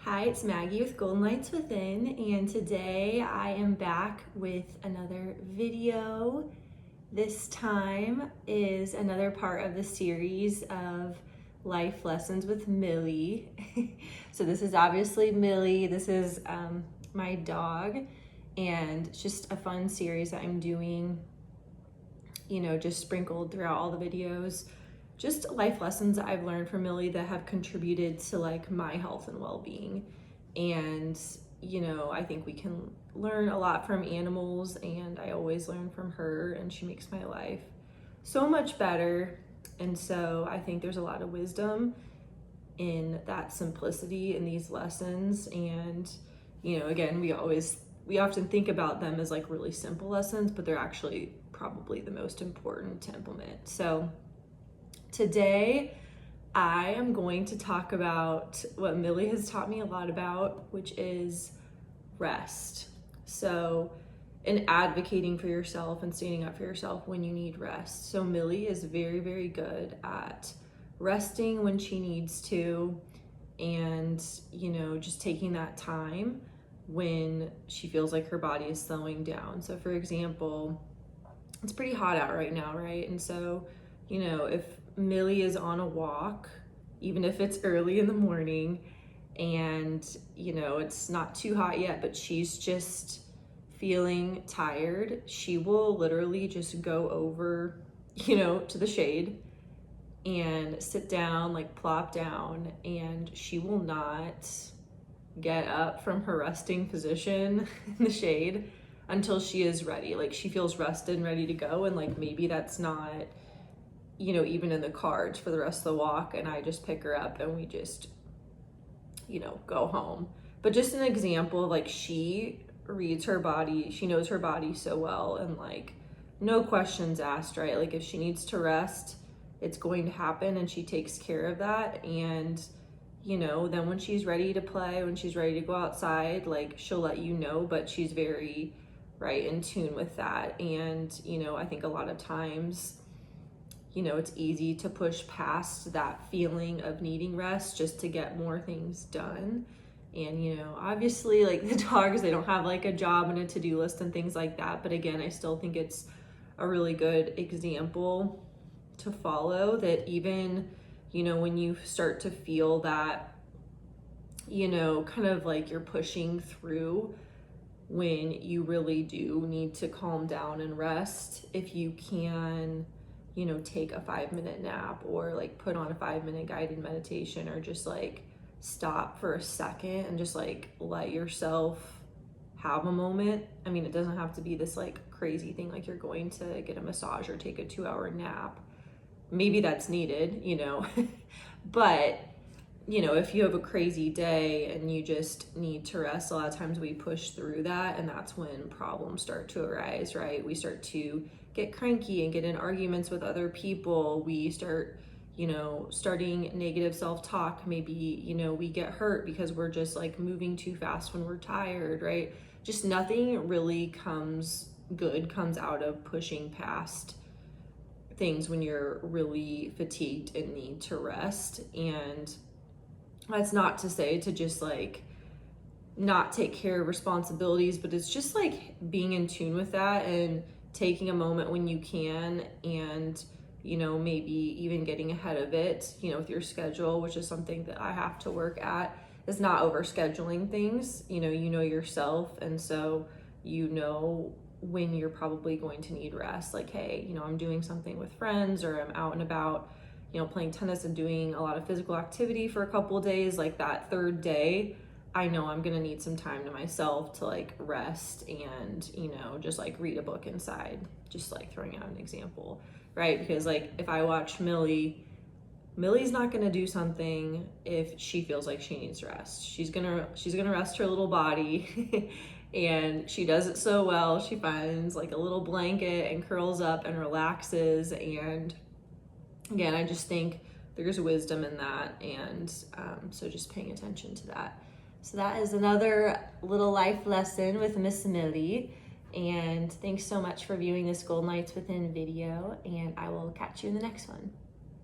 Hi, it's Maggie with Golden Lights Within, and today I am back with another video. This time is another part of the series of life lessons with Millie. So this is obviously Millie. This is my dog, and it's just a fun series that I'm doing, just sprinkled throughout all the videos. Just life lessons that I've learned from Millie that have contributed to like my health and well-being. And I think we can learn a lot from animals, and I always learn from her, and she makes my life so much better. And so I think there's a lot of wisdom in that simplicity in these lessons. And again, we often think about them as like really simple lessons, but they're actually probably the most important to implement. So today, I am going to talk about what Millie has taught me a lot about, which is rest. So, in advocating for yourself and standing up for yourself when you need rest. So, Millie is very, very good at resting when she needs to, and, just taking that time when she feels like her body is slowing down. So, for example, it's pretty hot out right now, right? And so, if Millie is on a walk, even if it's early in the morning and it's not too hot yet, but she's just feeling tired, she will literally just go over to the shade and sit down, like plop down, and she will not get up from her resting position in the shade until she is ready. Like, she feels rested and ready to go, and like maybe that's not even in the cards for the rest of the walk, and I just pick her up and we just go home. But just an example, like, she reads her body, she knows her body so well, and like no questions asked, right? Like, if she needs to rest, it's going to happen, and she takes care of that. And then when she's ready to play, when she's ready to go outside, like, she'll let you know, but she's very in tune with that. And I think a lot of times it's easy to push past that feeling of needing rest just to get more things done. And, obviously, like, the dogs, they don't have like a job and a to-do list and things like that. But again, I still think it's a really good example to follow, that even, when you start to feel that, kind of like you're pushing through, when you really do need to calm down and rest, if you can take a 5-minute nap, or like put on a 5-minute guided meditation, or just like stop for a second and just like let yourself have a moment. I mean, it doesn't have to be this like crazy thing, like you're going to get a massage or take a 2-hour nap. Maybe that's needed, but if you have a crazy day and you just need to rest, a lot of times we push through that, and that's when problems start to arise, right? We start to get cranky and get in arguments with other people. We start, starting negative self-talk. Maybe, we get hurt because we're just like moving too fast when we're tired, right? Just nothing really comes out of pushing past things when you're really fatigued and need to rest. And that's not to say to just like not take care of responsibilities, but it's just like being in tune with that and taking a moment when you can, and maybe even getting ahead of it, with your schedule, which is something that I have to work at, is not over scheduling things. You know yourself, and so when you're probably going to need rest. Like, hey, I'm doing something with friends, or I'm out and about playing tennis and doing a lot of physical activity for a couple of days. Like, that third day, I know I'm gonna need some time to myself to like rest and just like read a book inside, just like throwing out an example, right? Because like, if I watch Millie's not gonna do something if she feels like she needs rest. She's gonna rest her little body and she does it so well. She finds like a little blanket and curls up and relaxes. And again, I just think there's wisdom in that, and so just paying attention to that. So that is another little life lesson with Miss Millie, and thanks so much for viewing this Golden Lights Within video, and I will catch you in the next one.